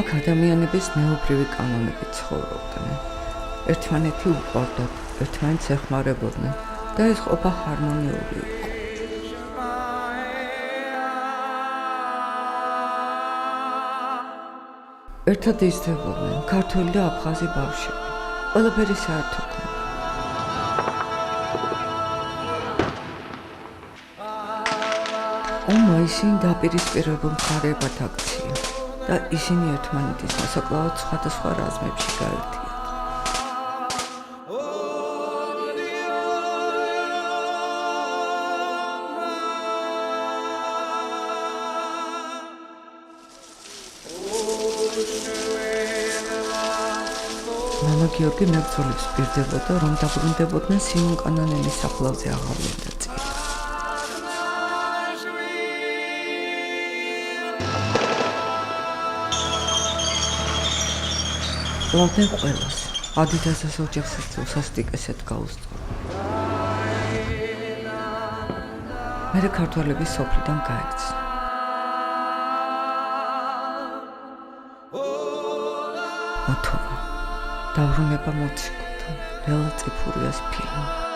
აქ ადამიანების ნეობრივი კანონები ცხოვრობდნენ. ერთმანეთი უყვარდათ, ერთმანეთს ეხმარებოდნენ და ეს ყოფა ჰარმონიული იყო. ერთად იზრდებოდნენ ქართველი და აფხაზი ბავშვები. ყველაფერი საერთო ქონდა. ომმა ისინი დაპირისპირებულ მხარეებად აქცია და ისინი ერთმანეთის მოსაკლავად სხვადასხვა რაზმებში გაერთიანდნენ. მამა გიორგი მებრძოლებს პირდებოდა, რომ დაბრუნდებოდნენ სიმონ კანანელის საფლავზე აღავლიენ და წინ. ლავდნენ ყველას, ადიდასას ოჯახსაც უსასტიკესად გაუსწორდა. მერე ქართველები სოფლიდან გაიქცნენ. მოთხოვა, დავრუნება მოციქულთან, ლელა წიფურიას ფილმი.